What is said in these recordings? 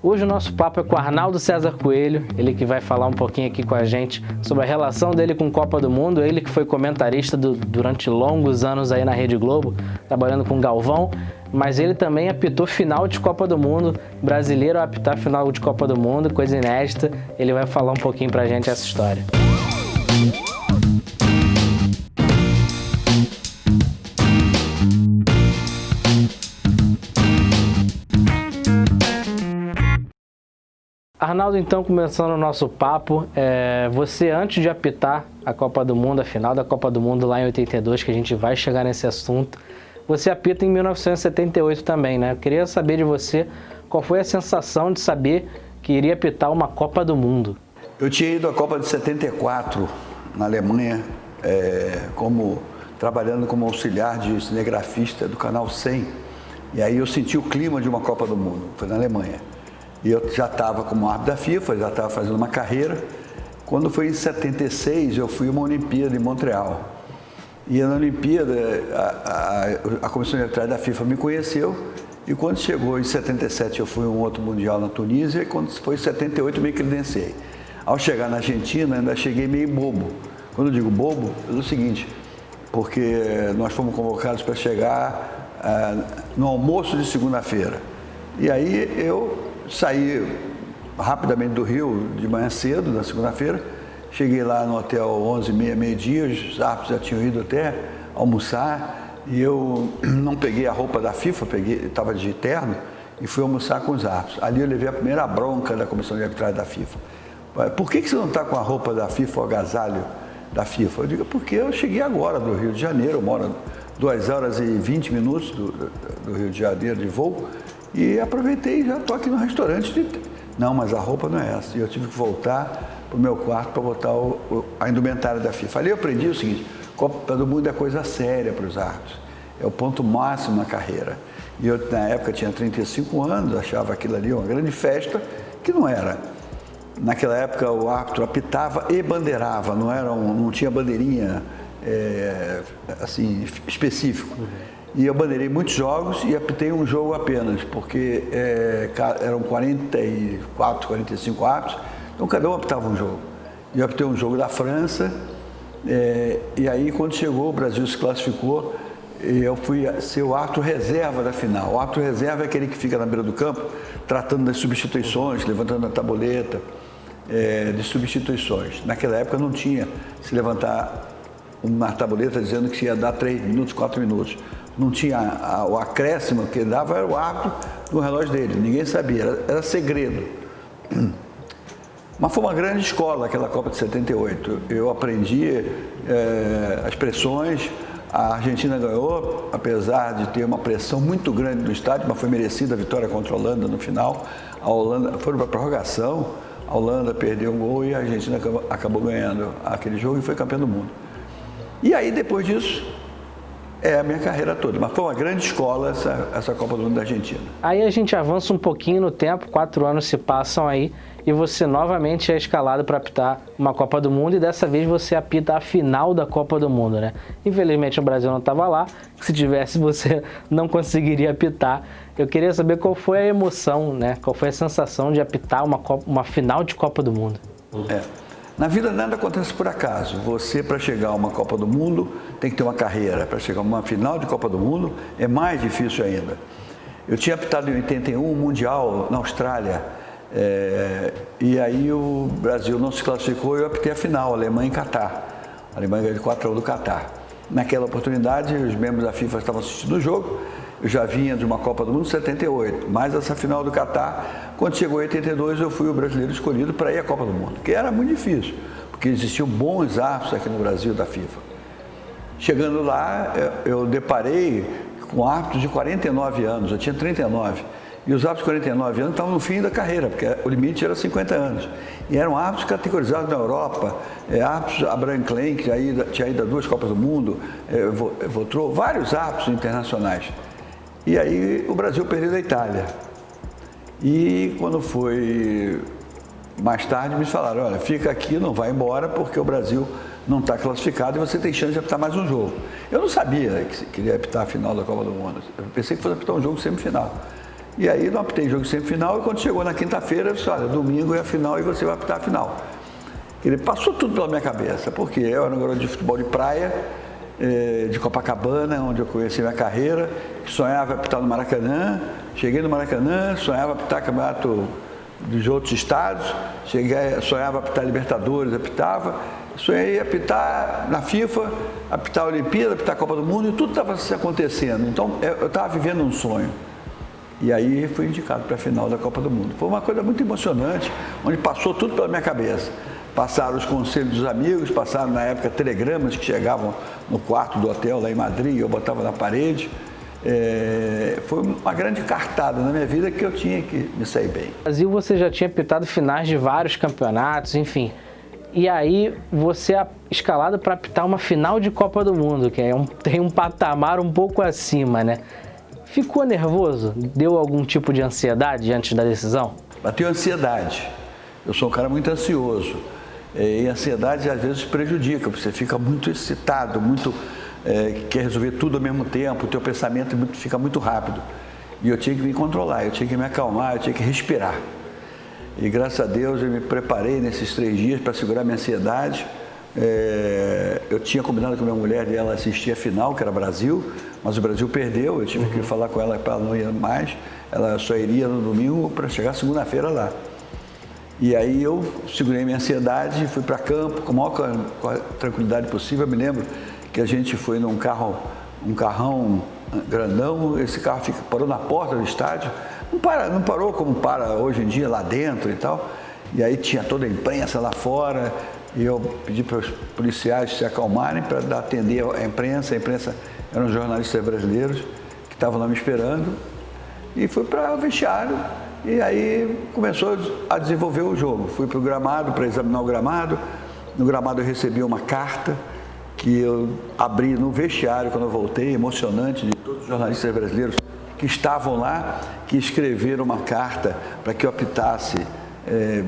Hoje o nosso papo é com Arnaldo César Coelho, ele que vai falar um pouquinho aqui com a gente sobre a relação dele com Copa do Mundo, ele que foi comentarista durante longos anos aí na Rede Globo, trabalhando com Galvão, mas ele também apitou final de Copa do Mundo, brasileiro a apitar final de Copa do Mundo, coisa inédita, ele vai falar um pouquinho pra gente essa história. Arnaldo, então, começando o nosso papo, você antes de apitar a Copa do Mundo, a final da Copa do Mundo lá em 82, que a gente vai chegar nesse assunto, você apita em 1978 também, né? Eu queria saber de você qual foi a sensação de saber que iria apitar uma Copa do Mundo. Eu tinha ido à Copa de 74 na Alemanha, trabalhando como auxiliar de cinegrafista do Canal 100, e aí eu senti o clima de uma Copa do Mundo, foi na Alemanha. E eu já estava como árbitro da FIFA, já estava fazendo uma carreira. Quando foi em 76, eu fui a uma Olimpíada em Montreal. E na Olimpíada, a comissão de arbitragem da FIFA me conheceu. E quando chegou em 77, eu fui a um outro Mundial na Tunísia. E quando foi em 78, eu me credenciei. Ao chegar na Argentina, ainda cheguei meio bobo. Quando eu digo bobo, é o seguinte, porque nós fomos convocados para chegar no almoço de segunda-feira. E aí eu saí rapidamente do Rio de manhã cedo, na segunda-feira, cheguei lá no hotel 11h30, meio-dia, os árbitros já tinham ido até almoçar e eu não peguei a roupa da FIFA, estava de terno e fui almoçar com os árbitros. Ali eu levei a primeira bronca da comissão de arbitragem da FIFA. Por que você não está com a roupa da FIFA, o agasalho da FIFA? Eu digo, porque eu cheguei agora do Rio de Janeiro, eu moro 2 horas e 20 minutos do Rio de Janeiro de voo, e aproveitei e já estou aqui no restaurante. Não, mas a roupa não é essa. E eu tive que voltar para o meu quarto para botar a indumentária da FIFA. Ali eu aprendi o seguinte, Copa do Mundo é coisa séria para os árbitros. É o ponto máximo na carreira. E eu, na época, tinha 35 anos, achava aquilo ali uma grande festa, que não era. Naquela época, o árbitro apitava e bandeirava, não tinha bandeirinha assim, específico. E eu bandeirei muitos jogos e apitei um jogo apenas, porque eram 44, 45 árbitros, então cada um apitava um jogo. E eu apitei um jogo da França, e aí quando chegou, o Brasil se classificou, e eu fui ser o árbitro reserva da final. O árbitro reserva é aquele que fica na beira do campo, tratando das substituições, levantando a tabuleta de substituições. Naquela época não tinha se levantar uma tabuleta dizendo que ia dar 3 minutos, 4 minutos. Não tinha o acréscimo que dava, era o árbitro do relógio dele, ninguém sabia, era segredo. Mas foi uma grande escola aquela Copa de 78. Eu aprendi as pressões, a Argentina ganhou, apesar de ter uma pressão muito grande no estádio, mas foi merecida a vitória contra a Holanda no final. A Holanda foi para a prorrogação, a Holanda perdeu um gol e a Argentina acabou ganhando aquele jogo e foi campeã do mundo. E aí, depois disso, a minha carreira toda, mas foi uma grande escola essa Copa do Mundo da Argentina. Aí a gente avança um pouquinho no tempo, 4 anos se passam aí e você novamente é escalado para apitar uma Copa do Mundo e dessa vez você apita a final da Copa do Mundo, né? Infelizmente o Brasil não estava lá, se tivesse você não conseguiria apitar. Eu queria saber qual foi a emoção, né? Qual foi a sensação de apitar uma final de Copa do Mundo. Na vida nada acontece por acaso. Você, para chegar a uma Copa do Mundo, tem que ter uma carreira. Para chegar a uma final de Copa do Mundo, é mais difícil ainda. Eu tinha apitado em 81 um Mundial na Austrália, e aí o Brasil não se classificou e eu apitei a final, Alemanha e Catar. A Alemanha ganhou de 4-1 do Catar. Naquela oportunidade, os membros da FIFA estavam assistindo o jogo. Eu já vinha de uma Copa do Mundo em 78, mas essa final do Catar, quando chegou em 82, eu fui o brasileiro escolhido para ir à Copa do Mundo, que era muito difícil, porque existiam bons árbitros aqui no Brasil da FIFA. Chegando lá, eu deparei com árbitros de 49 anos, eu tinha 39, e os árbitros de 49 anos estavam no fim da carreira, porque o limite era 50 anos. E eram árbitros categorizados na Europa, árbitros, Abraham Klein, que tinha ido a 2 Copas do Mundo, votou vários árbitros internacionais. E aí o Brasil perdeu da Itália. E quando foi mais tarde, me falaram, olha, fica aqui, não vai embora, porque o Brasil não está classificado e você tem chance de apitar mais um jogo. Eu não sabia que queria apitar a final da Copa do Mundo. Eu pensei que fosse apitar um jogo semifinal. E aí não apitei jogo semifinal, e quando chegou na quinta-feira, eu disse, olha, domingo é a final e você vai apitar a final. Ele passou tudo pela minha cabeça, porque eu era um garoto de futebol de praia, de Copacabana, onde eu conheci minha carreira, sonhava apitar no Maracanã, cheguei no Maracanã, sonhava apitar campeonato dos outros estados, sonhava apitar Libertadores, apitava, sonhei apitar na FIFA, apitar a Olimpíada, apitar a Copa do Mundo, e tudo estava acontecendo. Então, eu estava vivendo um sonho. E aí fui indicado para a final da Copa do Mundo. Foi uma coisa muito emocionante, onde passou tudo pela minha cabeça. Passaram os conselhos dos amigos, passaram na época telegramas que chegavam no quarto do hotel lá em Madrid, eu botava na parede. Foi uma grande cartada na minha vida que eu tinha que me sair bem. No Brasil você já tinha apitado finais de vários campeonatos, enfim. E aí você é escalado para apitar uma final de Copa do Mundo, que tem um patamar um pouco acima, né? Ficou nervoso? Deu algum tipo de ansiedade antes da decisão? Bateu ansiedade. Eu sou um cara muito ansioso. E a ansiedade às vezes prejudica, você fica muito excitado, quer resolver tudo ao mesmo tempo, o teu pensamento fica muito rápido. E eu tinha que me controlar, eu tinha que me acalmar, eu tinha que respirar. E graças a Deus eu me preparei nesses 3 dias para segurar minha ansiedade. Eu tinha combinado com a minha mulher de ela assistir a final, que era Brasil, mas o Brasil perdeu, eu tive que falar com ela para ela não ir mais, ela só iria no domingo para chegar segunda-feira lá. E aí eu segurei minha ansiedade, fui para campo com a maior tranquilidade possível. Eu me lembro que a gente foi num carrão grandão, esse carro parou na porta do estádio, não parou como para hoje em dia lá dentro e tal. E aí tinha toda a imprensa lá fora, e eu pedi para os policiais se acalmarem para atender a imprensa eram jornalistas brasileiros que estavam lá me esperando, e fui para o vestiário. E aí começou a desenvolver o jogo. Fui para o gramado para examinar o gramado. No gramado eu recebi uma carta que eu abri no vestiário quando eu voltei, emocionante, de todos os jornalistas brasileiros que estavam lá, que escreveram uma carta para que eu apitasse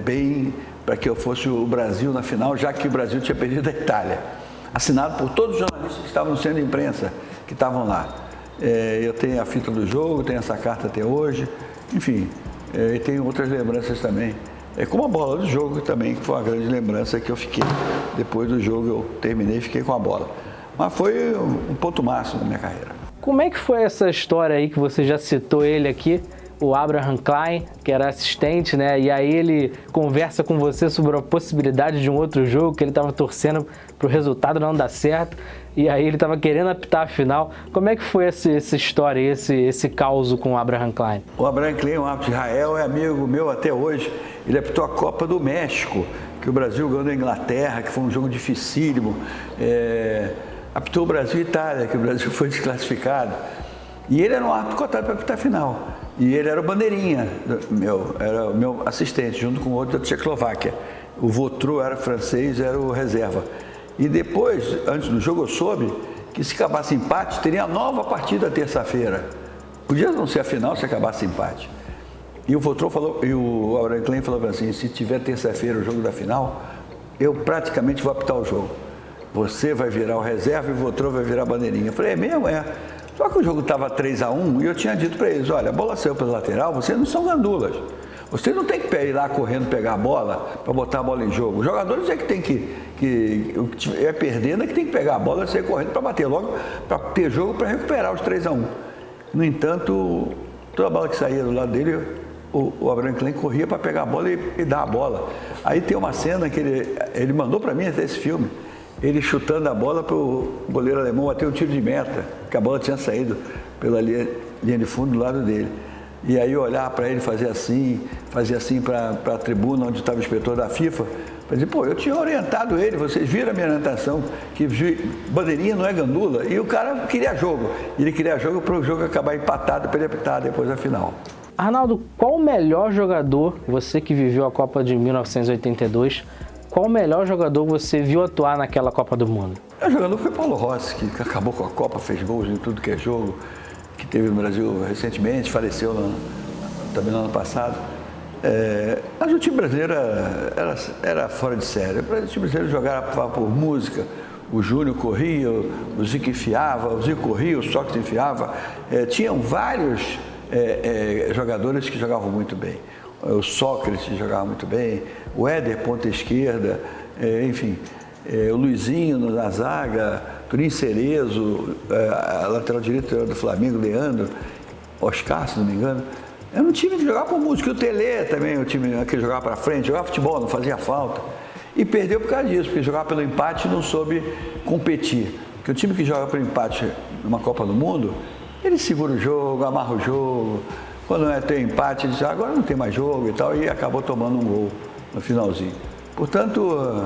bem, para que eu fosse o Brasil na final, já que o Brasil tinha perdido a Itália. Assinado por todos os jornalistas que estavam no centro de imprensa, que estavam lá. Eu tenho a fita do jogo, tenho essa carta até hoje, enfim. E tenho outras lembranças também. Como a bola do jogo também, que foi uma grande lembrança que eu fiquei. Depois do jogo eu terminei e fiquei com a bola. Mas foi um ponto máximo na minha carreira. Como é que foi essa história aí que você já citou ele aqui, o Abraham Klein, que era assistente, né? E aí ele conversa com você sobre a possibilidade de um outro jogo, que ele estava torcendo para o resultado não dar certo, e aí ele estava querendo apitar a final. Como é que foi essa história, esse caos com o Abraham Klein? O Abraham Klein, um árbitro de Israel, é amigo meu até hoje. Ele apitou a Copa do México, que o Brasil ganhou da Inglaterra, que foi um jogo dificílimo. Apitou o Brasil e Itália, que o Brasil foi desclassificado. E ele era um árbitro cotado para apitar a final. E ele era o bandeirinha, era o meu assistente, junto com outro da Tchecoslováquia. O Votru era francês, era o reserva. E depois, antes do jogo, eu soube que se acabasse empate, teria a nova partida terça-feira. Podia não ser a final se acabasse empate. E o Votru falou, e o Abraham Klein falou assim, se tiver terça-feira o jogo da final, eu praticamente vou apitar o jogo. Você vai virar o reserva e o Votru vai virar a bandeirinha. Eu falei, é mesmo? É. Só que o jogo estava 3-1 e eu tinha dito para eles, olha, a bola saiu pela lateral, vocês não são gandulas. Vocês não tem que ir lá correndo pegar a bola para botar a bola em jogo. Os jogadores é que tem que o que estiver perdendo é que tem que pegar a bola e sair correndo para bater logo, para ter jogo para recuperar os 3-1. No entanto, toda a bola que saía do lado dele, o Abraham Klein corria para pegar a bola e dar a bola. Aí tem uma cena que ele mandou para mim até esse filme, ele chutando a bola para o goleiro alemão bater um tiro de meta, que a bola tinha saído pela linha de fundo do lado dele. E aí eu olhava para ele, fazia assim para a tribuna onde estava o inspetor da FIFA, para dizer, pô, eu tinha orientado ele, vocês viram a minha orientação, que bandeirinha não é gandula, e o cara queria jogo. Ele queria jogo para o jogo acabar empatado para ele apitar depois da final. Arnaldo, qual o melhor jogador, você que viveu a Copa de 1982, qual o melhor jogador você viu atuar naquela Copa do Mundo? O jogador foi Paulo Rossi, que acabou com a Copa, fez gols em tudo que é jogo, que teve no Brasil recentemente, faleceu também no ano passado. Mas o time brasileiro era fora de série. O time brasileiro jogava por música, o Júnior corria, o Zico enfiava, o Zico corria, o Sócrates enfiava. Tinham vários jogadores que jogavam muito bem. O Sócrates jogava muito bem, o Éder, ponta esquerda, enfim, o Luizinho na zaga, Turim Cerezo, a lateral direita do Flamengo, Leandro, Oscar, se não me engano. Era um time que jogava por música. O Tele também, o time que jogava para frente, jogava futebol, não fazia falta. E perdeu por causa disso, porque jogava pelo empate e não soube competir. Porque o time que joga pelo empate numa Copa do Mundo, ele segura o jogo, amarra o jogo. Quando tem empate, ele diz, agora não tem mais jogo e tal, e acabou tomando um gol no finalzinho. Portanto,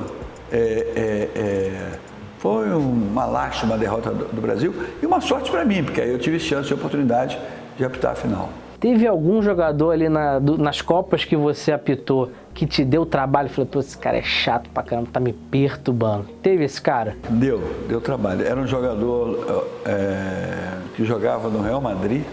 foi uma lástima a derrota do Brasil e uma sorte para mim, porque aí eu tive chance e oportunidade de apitar a final. Teve algum jogador ali nas Copas que você apitou que te deu trabalho? Falou, pô, esse cara é chato pra caramba, tá me perturbando. Teve esse cara? Deu trabalho. Era um jogador que jogava no Real Madrid,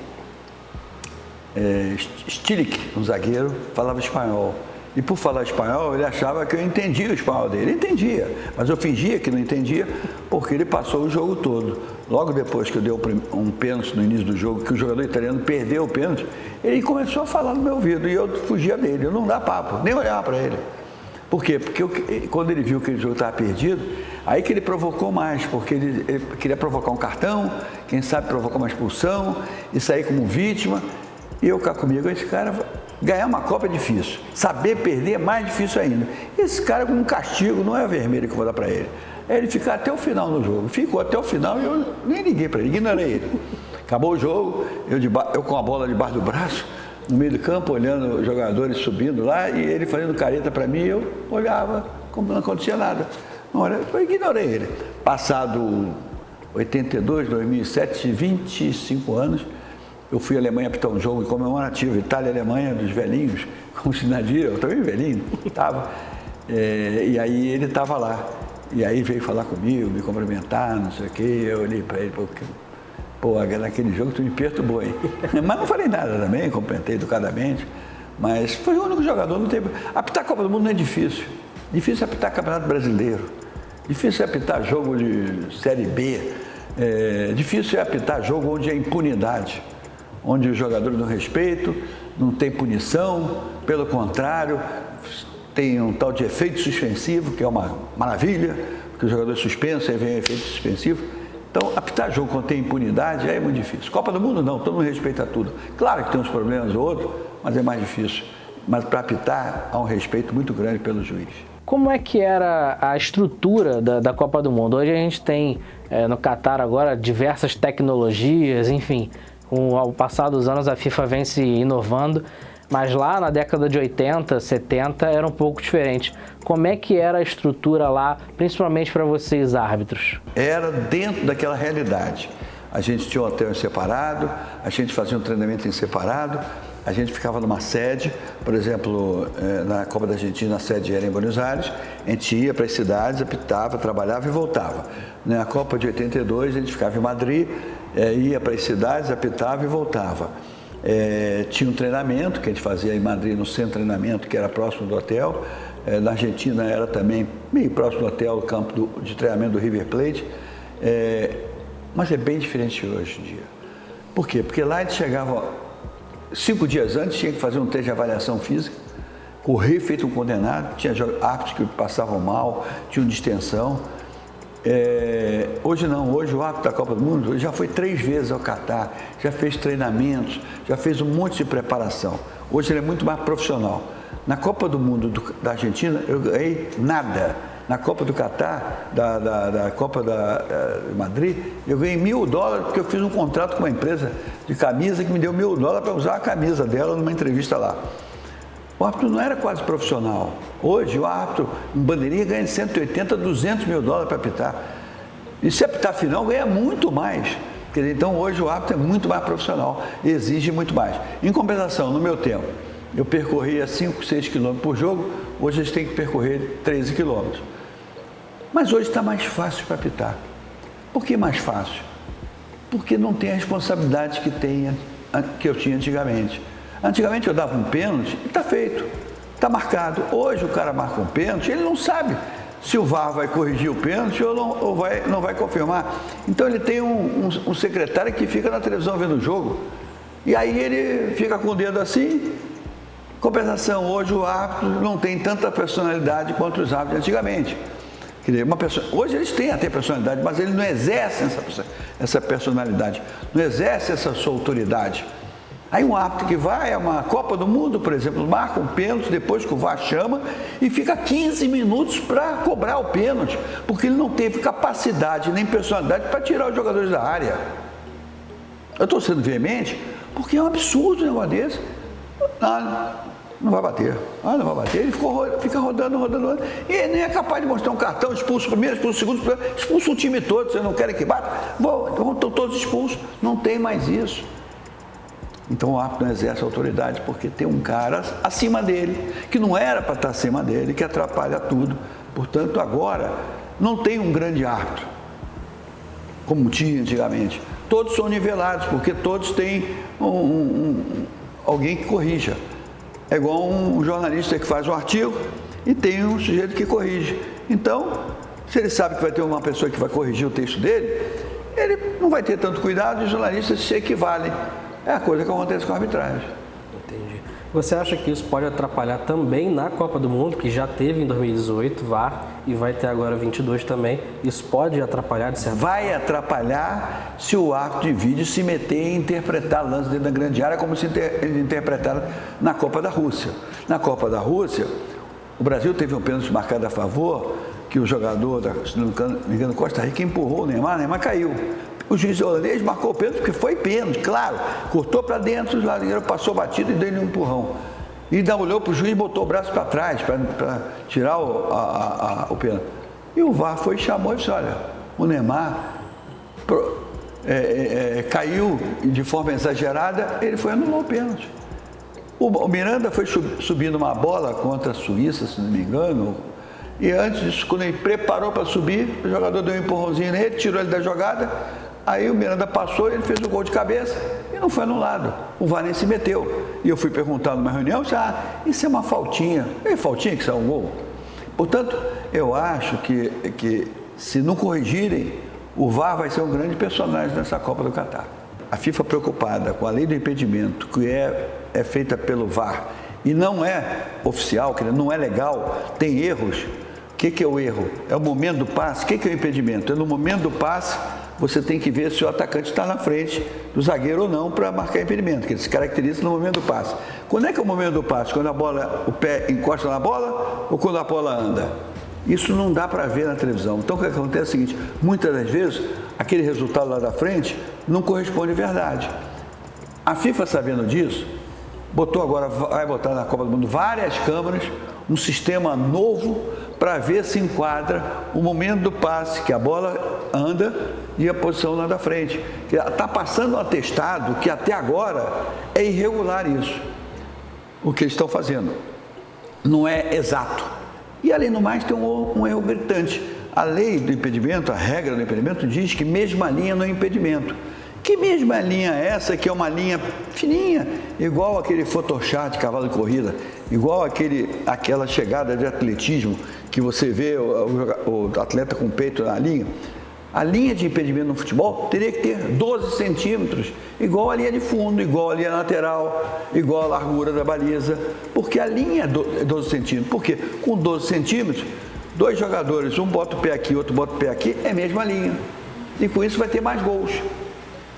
Stilic, um zagueiro, falava espanhol. E por falar espanhol, ele achava que eu entendia o espanhol dele. Ele entendia, mas eu fingia que não entendia porque ele passou o jogo todo. Logo depois que eu dei um pênalti no início do jogo, que o jogador italiano perdeu o pênalti, ele começou a falar no meu ouvido e eu fugia dele. Eu não dava papo, nem olhava para ele. Por quê? Porque quando ele viu que o jogo estava perdido, aí que ele provocou mais, porque ele queria provocar um cartão, quem sabe provocar uma expulsão e sair como vítima. E eu cá comigo, esse cara, ganhar uma Copa é difícil, saber perder é mais difícil ainda. Esse cara com um castigo, não é vermelho que eu vou dar para ele, é ele ficar até o final no jogo. Ficou até o final e eu nem liguei para ele, ignorei ele. Acabou o jogo, eu com a bola debaixo do braço, no meio do campo, olhando os jogadores subindo lá e ele fazendo careta para mim, eu olhava como não acontecia nada. Eu ignorei ele. Passado 82, 2007, 25 anos, eu fui à Alemanha apitar um jogo comemorativo, Itália e Alemanha, dos velhinhos, como se nadia, eu também velhinho, estava. E aí ele estava lá. E aí veio falar comigo, me cumprimentar, não sei o quê. Eu olhei para ele, naquele jogo tu me perturbou, hein? Mas não falei nada também, cumprimentei educadamente. Mas foi o único jogador, não teve. Apitar a Copa do Mundo não é difícil. Difícil é apitar Campeonato Brasileiro. Difícil é apitar jogo de Série B. Difícil é apitar jogo onde há impunidade. Onde os jogadores não respeitam, não tem punição, pelo contrário, tem um tal de efeito suspensivo, que é uma maravilha, porque o jogador é suspenso, aí vem efeito suspensivo. Então, apitar jogo quando tem impunidade é muito difícil. Copa do Mundo não, todo mundo respeita tudo. Claro que tem uns problemas ou outros, mas é mais difícil. Mas para apitar, há um respeito muito grande pelo juiz. Como é que era a estrutura da Copa do Mundo? Hoje a gente tem, no Catar agora, diversas tecnologias, enfim. Ao passar dos anos, a FIFA vem se inovando, mas lá na década de 80, 70, era um pouco diferente. Como é que era a estrutura lá, principalmente para vocês, árbitros? Era dentro daquela realidade. A gente tinha um hotel em separado, a gente fazia um treinamento em separado, a gente ficava numa sede, por exemplo, na Copa da Argentina, a sede era em Buenos Aires, a gente ia para as cidades, apitava, trabalhava e voltava. Na Copa de 82, a gente ficava em Madrid, ia para as cidades, apitava e voltava. Tinha um treinamento que a gente fazia em Madrid, no centro de treinamento, que era próximo do hotel. Na Argentina era também meio próximo do hotel, o campo de treinamento do River Plate. Mas é bem diferente hoje em dia. Por quê? Porque lá a gente chegava 5 dias antes, tinha que fazer um teste de avaliação física, correr feito um condenado, tinha árbitros que passavam mal, tinham distensão. Hoje não, hoje o árbitro da Copa do Mundo já foi 3 vezes ao Catar, já fez treinamentos, já fez um monte de preparação. Hoje ele é muito mais profissional. Na Copa do Mundo da Argentina eu ganhei nada. Na Copa do Catar, da Copa de Madrid, eu ganhei $1.000 porque eu fiz um contrato com uma empresa de camisa que me deu $1.000 para usar a camisa dela numa entrevista lá. O árbitro não era quase profissional. Hoje, o árbitro, um bandeirinha, ganha de 180 a $200 mil para apitar. E se apitar final, ganha muito mais. Então, hoje, o árbitro é muito mais profissional, exige muito mais. Em compensação, no meu tempo, eu percorria 5, 6 quilômetros por jogo, hoje a gente tem que percorrer 13 quilômetros. Mas hoje está mais fácil para apitar. Por que mais fácil? Porque não tem a responsabilidade que eu tinha antigamente. Antigamente eu dava um pênalti e está feito, está marcado. Hoje o cara marca um pênalti, ele não sabe se o VAR vai corrigir o pênalti ou não vai confirmar. Então ele tem um secretário que fica na televisão vendo o jogo. E aí ele fica com o dedo assim. Compensação, hoje o árbitro não tem tanta personalidade quanto os árbitros antigamente. Quer dizer, hoje eles têm até personalidade, mas eles não exercem essa personalidade, não exercem essa sua autoridade. Aí um árbitro que vai a uma Copa do Mundo, por exemplo, marca um pênalti depois que o VAR chama e fica 15 minutos para cobrar o pênalti, porque ele não teve capacidade nem personalidade para tirar os jogadores da área. Eu estou sendo veemente porque é um absurdo um negócio desse. Não vai bater. Não vai bater. Ele fica rodando. E ele nem é capaz de mostrar um cartão, expulso o primeiro, expulso o segundo, expulso o time todo. Vocês não querem que bata? Então estão todos expulsos. Não tem mais isso. Então o árbitro não exerce autoridade porque tem um cara acima dele, que não era para estar acima dele, que atrapalha tudo. Portanto, agora não tem um grande árbitro, como tinha antigamente. Todos são nivelados, porque todos têm alguém que corrija. É igual um jornalista que faz um artigo e tem um sujeito que corrige. Então, se ele sabe que vai ter uma pessoa que vai corrigir o texto dele, ele não vai ter tanto cuidado e os jornalistas se equivalem. É a coisa que acontece com a arbitragem. Entendi. Você acha que isso pode atrapalhar também na Copa do Mundo, que já teve em 2018, VAR, e vai ter agora 22 também? Isso pode atrapalhar de certa forma? Vai atrapalhar se o árbitro de vídeo se meter em interpretar lance dentro da grande área, como se interpretaram na Copa da Rússia. Na Copa da Rússia, o Brasil teve um pênalti marcado a favor, que o jogador, se não me engano, Costa Rica empurrou o Neymar caiu. O juiz holandês marcou o pênalti porque foi pênalti, claro. Cortou para dentro, o zagueiro passou batido e deu-lhe um empurrão. E ainda olhou para o juiz e botou o braço para trás para tirar o pênalti. E o VAR foi e chamou e disse, olha, o Neymar caiu de forma exagerada, ele foi anular o pênalti. O Miranda foi subindo uma bola contra a Suíça, se não me engano, e antes disso, quando ele preparou para subir, o jogador deu um empurrãozinho nele, tirou ele da jogada. Aí o Miranda passou, ele fez o gol de cabeça e não foi anulado. O VAR nem se meteu. E eu fui perguntar numa reunião, isso é uma faltinha. É faltinha que saiu um gol? Portanto, eu acho que se não corrigirem, o VAR vai ser um grande personagem nessa Copa do Catar. A FIFA preocupada com a lei do impedimento, que é feita pelo VAR, e não é oficial, não é legal, tem erros. O que é o erro? É o momento do passe. O que é o impedimento? É no momento do passe, você tem que ver se o atacante está na frente do zagueiro ou não para marcar impedimento, que ele se caracteriza no momento do passe. Quando é que é o momento do passe? Quando o pé encosta na bola ou quando a bola anda? Isso não dá para ver na televisão. Então o que acontece é o seguinte, muitas das vezes, aquele resultado lá da frente não corresponde à verdade. A FIFA, sabendo disso, vai botar na Copa do Mundo várias câmeras, um sistema novo para ver se enquadra o momento do passe, que a bola anda e a posição lá da frente. Está passando um atestado que até agora é irregular isso, o que eles estão fazendo. Não é exato. E além do mais tem um erro gritante. A lei do impedimento, a regra do impedimento diz que mesma linha não é impedimento. Que mesma linha é essa, que é uma linha fininha, igual aquele Photoshop de cavalo de corrida, igual aquela chegada de atletismo, que você vê o atleta com o peito na linha. A linha de impedimento no futebol teria que ter 12 centímetros, igual a linha de fundo, igual a linha lateral, igual a largura da baliza, porque a linha é 12 centímetros. Porque com 12 centímetros, dois jogadores, um bota o pé aqui, outro bota o pé aqui, é a mesma linha. E com isso vai ter mais gols.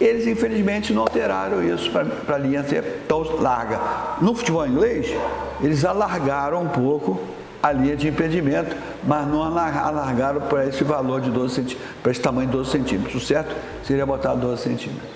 Eles, infelizmente, não alteraram isso para a linha ser tão larga. No futebol inglês, eles alargaram um pouco a linha de impedimento, mas não alargaram para esse valor de 12 centímetros, para esse tamanho de 12 centímetros. O certo seria botar 12 centímetros.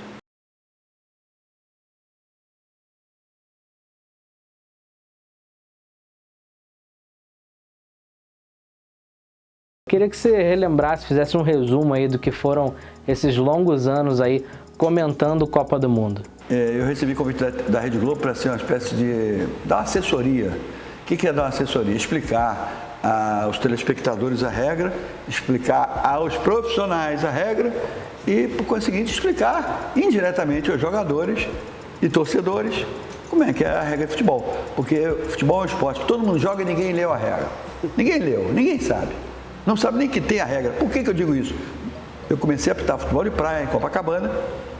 Queria que você relembrasse, fizesse um resumo aí do que foram esses longos anos aí comentando Copa do Mundo. Eu recebi convite da Rede Globo para ser uma espécie de dar uma assessoria. O que é dar uma assessoria? Explicar aos telespectadores a regra, explicar aos profissionais a regra e, por conseguinte, explicar indiretamente aos jogadores e torcedores como é que é a regra de futebol. Porque futebol é um esporte que todo mundo joga e ninguém leu a regra. Ninguém leu, ninguém sabe. Não sabe nem que tem a regra. Por que eu digo isso? eu comecei a apitar futebol de praia em Copacabana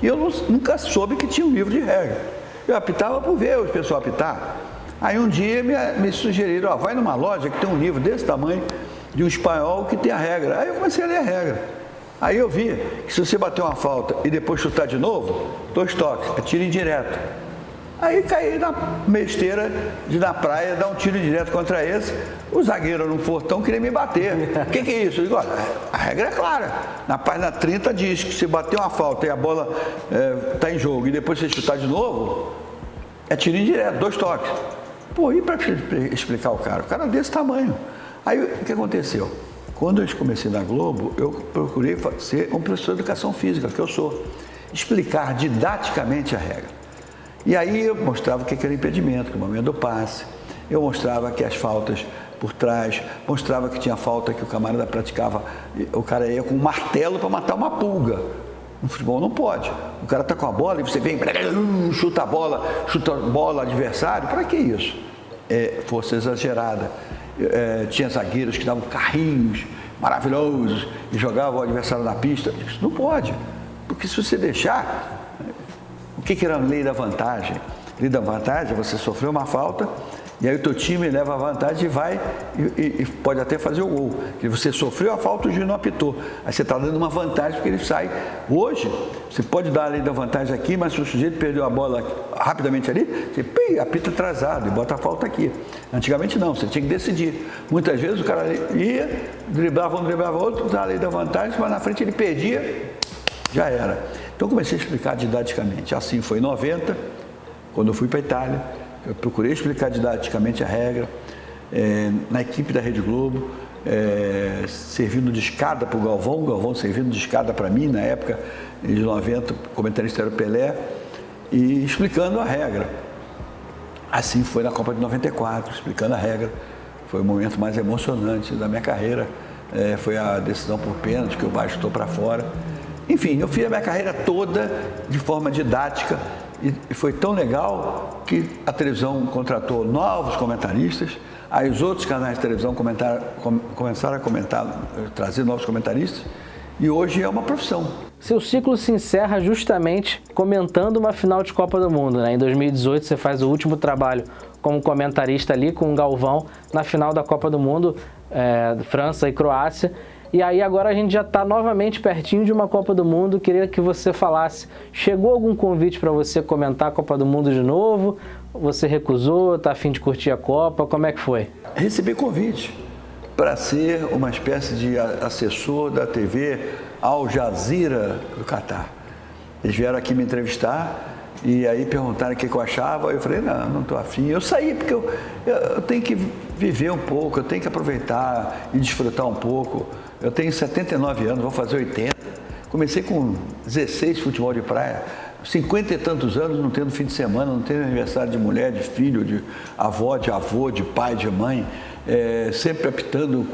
e eu nunca soube que tinha um livro de regra. Eu apitava por ver o pessoal apitar. Aí um dia me sugeriram, vai numa loja que tem um livro desse tamanho, de um espanhol que tem a regra. Aí eu comecei a ler a regra. Aí eu vi que se você bater uma falta e depois chutar de novo, 2 toques, é tiro indireto. Aí caí na besteira de na praia dar um tiro direto contra esse. O zagueiro no portão queria me bater. O que é isso? Eu digo, olha, a regra é clara. Na página 30 diz que se bater uma falta e a bola está em jogo e depois você chutar de novo, é tiro indireto, 2 toques. Pô, e para explicar o cara é desse tamanho. Aí o que aconteceu? Quando eu comecei na Globo, eu procurei ser um professor de educação física, que eu sou. Explicar didaticamente a regra. E aí eu mostrava o que era impedimento, que é o momento do passe. Eu mostrava que as faltas por trás, mostrava que tinha falta que o camarada praticava, o cara ia com um martelo para matar uma pulga. No futebol não pode. O cara está com a bola e você vem, chuta a bola adversário. Para que isso? Força exagerada. Tinha zagueiros que davam carrinhos maravilhosos e jogavam o adversário na pista. Isso não pode. Porque se você deixar... O que era a lei da vantagem? Lei da vantagem é você sofreu uma falta e aí o teu time leva a vantagem e vai e pode até fazer o gol. Porque você sofreu a falta, o juiz não apitou. Aí você está dando uma vantagem porque ele sai. Hoje, você pode dar a lei da vantagem aqui, mas se o sujeito perdeu a bola rapidamente ali, você apita atrasado e bota a falta aqui. Antigamente não, você tinha que decidir. Muitas vezes o cara ia, driblava um, driblava outro, usava a lei da vantagem, mas na frente ele perdia, já era. Então comecei a explicar didaticamente. Assim foi em 90, quando eu fui para a Itália, eu procurei explicar didaticamente a regra, na equipe da Rede Globo, servindo de escada para o Galvão servindo de escada para mim, na época de 90, o comentarista era o Pelé, e explicando a regra. Assim foi na Copa de 94, explicando a regra. Foi o momento mais emocionante da minha carreira, foi a decisão por pênalti, que o Vasco chutou para fora. Enfim, eu fiz a minha carreira toda de forma didática e foi tão legal que a televisão contratou novos comentaristas, aí os outros canais de televisão começaram a comentar, trazer novos comentaristas e hoje é uma profissão. Seu ciclo se encerra justamente comentando uma final de Copa do Mundo, né? Em 2018 você faz o último trabalho como comentarista ali com o Galvão na final da Copa do Mundo, França e Croácia. E aí agora a gente já está novamente pertinho de uma Copa do Mundo. Queria que você falasse, chegou algum convite para você comentar a Copa do Mundo de novo? Você recusou, está a fim de curtir a Copa? Como é que foi? Recebi convite para ser uma espécie de assessor da TV Al Jazeera do Catar. Eles vieram aqui me entrevistar e aí perguntaram o que eu achava. Eu falei, não estou afim. Eu saí porque eu tenho que viver um pouco, eu tenho que aproveitar e desfrutar um pouco. Eu tenho 79 anos, vou fazer 80. Comecei com 16 futebol de praia, 50 e tantos anos não tendo fim de semana, não tendo aniversário de mulher, de filho, de avó, de pai, de mãe, sempre apitando,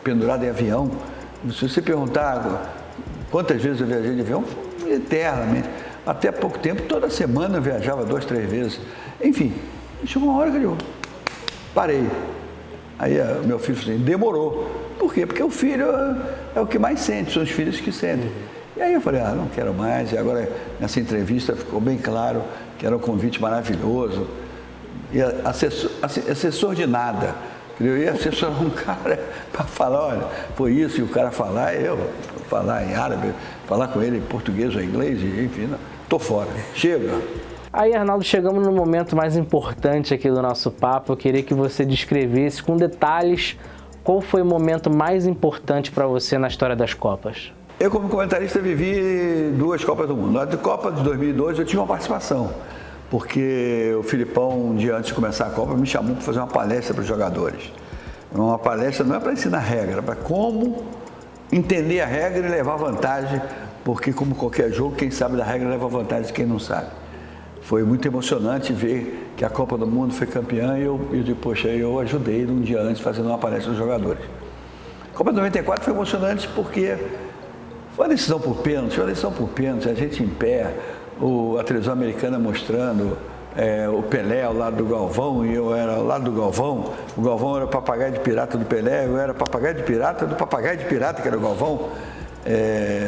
pendurado em avião. Se você perguntar quantas vezes eu viajei de avião, eternamente. Até há pouco tempo, toda semana eu viajava 2, 3 vezes. Enfim, chegou uma hora que eu parei. Aí meu filho falou assim, demorou. Por quê? Porque o filho é o que mais sente, são os filhos que sentem. E aí eu falei, não quero mais. E agora, nessa entrevista, ficou bem claro que era um convite maravilhoso. E assessor de nada. Eu ia assessorar um cara para falar, olha, foi isso, e o cara falar, eu falar em árabe, falar com ele em português ou inglês, enfim, tô fora. Chega. Aí, Arnaldo, chegamos no momento mais importante aqui do nosso papo. Eu queria que você descrevesse com detalhes qual foi o momento mais importante para você na história das Copas. Eu, como comentarista, vivi 2 Copas do Mundo. Na Copa de 2002, eu tive uma participação, porque o Filipão, um dia antes de começar a Copa, me chamou para fazer uma palestra para os jogadores. Uma palestra não é para ensinar regra, é para como entender a regra e levar vantagem, porque, como qualquer jogo, quem sabe da regra leva vantagem de quem não sabe. Foi muito emocionante ver que a Copa do Mundo foi campeã e eu ajudei um dia antes fazendo uma palestra dos jogadores. A Copa de 94 foi emocionante porque foi uma decisão por pênalti, a gente em pé, a televisão americana mostrando o Pelé ao lado do Galvão e eu era ao lado do Galvão. O Galvão era o papagaio de pirata do Pelé, eu era papagaio de pirata do papagaio de pirata, que era o Galvão.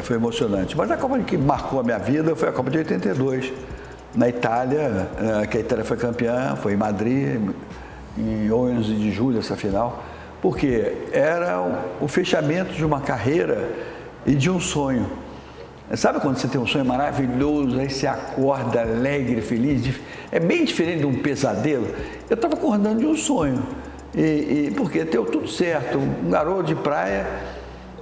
foi emocionante. Mas a Copa que marcou a minha vida foi a Copa de 82, na Itália, que a Itália foi campeã, foi em Madrid, em 11 de julho essa final, porque era o fechamento de uma carreira e de um sonho. Sabe quando você tem um sonho maravilhoso, aí você acorda alegre, feliz? É bem diferente de um pesadelo. Eu estava acordando de um sonho, porque deu tudo certo. Um garoto de praia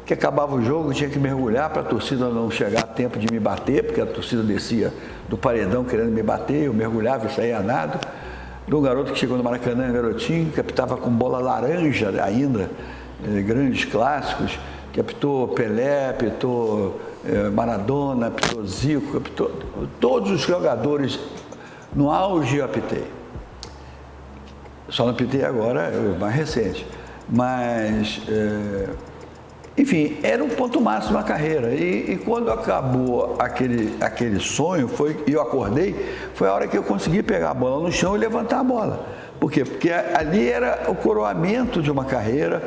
que acabava o jogo, tinha que mergulhar para a torcida não chegar a tempo de me bater, porque a torcida descia do paredão querendo me bater, eu mergulhava e saía nado. De um garoto que chegou no Maracanã, garotinho, que apitava com bola laranja ainda, grandes clássicos, que apitou Pelé, apitou Maradona, apitou Zico, apitou todos os jogadores no auge eu apitei. Só não apitei agora, mais recente. Mas, enfim, era um ponto máximo na carreira. E quando acabou aquele sonho, e eu acordei, foi a hora que eu consegui pegar a bola no chão e levantar a bola. Por quê? Porque ali era o coroamento de uma carreira,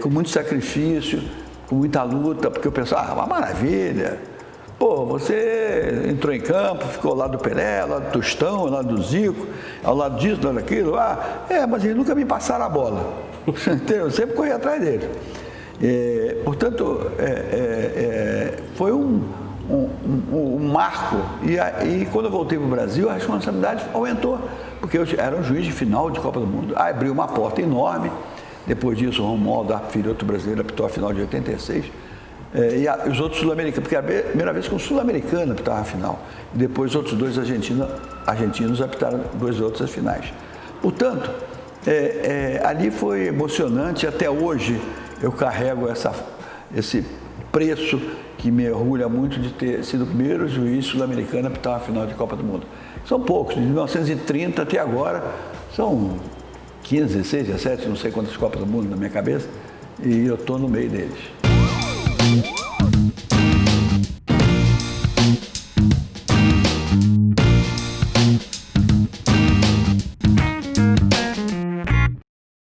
com muito sacrifício, com muita luta, porque eu pensava, uma maravilha. Pô, você entrou em campo, ficou ao lado do Pelé, ao lado do Tostão, ao lado do Zico, ao lado disso, ao lado daquilo. Mas eles nunca me passaram a bola. Eu sempre corri atrás dele. Portanto, foi um marco. E quando eu voltei para o Brasil, a responsabilidade aumentou, porque eu era um juiz de final de Copa do Mundo. Abriu uma porta enorme. Depois disso, o Romualdo Filho, outro brasileiro, apitou a final de 86. E os outros sul-americanos, porque era a primeira vez que um sul-americano apitava a final. E depois outros dois argentinos apitaram dois outros as finais. Portanto, ali foi emocionante. Até hoje eu carrego esse preço que me orgulha muito de ter sido o primeiro juiz sul-americano a apitar a final de Copa do Mundo. São poucos, de 1930 até agora, são 15, 16, 17, não sei quantas Copas do Mundo na minha cabeça, e eu estou no meio deles.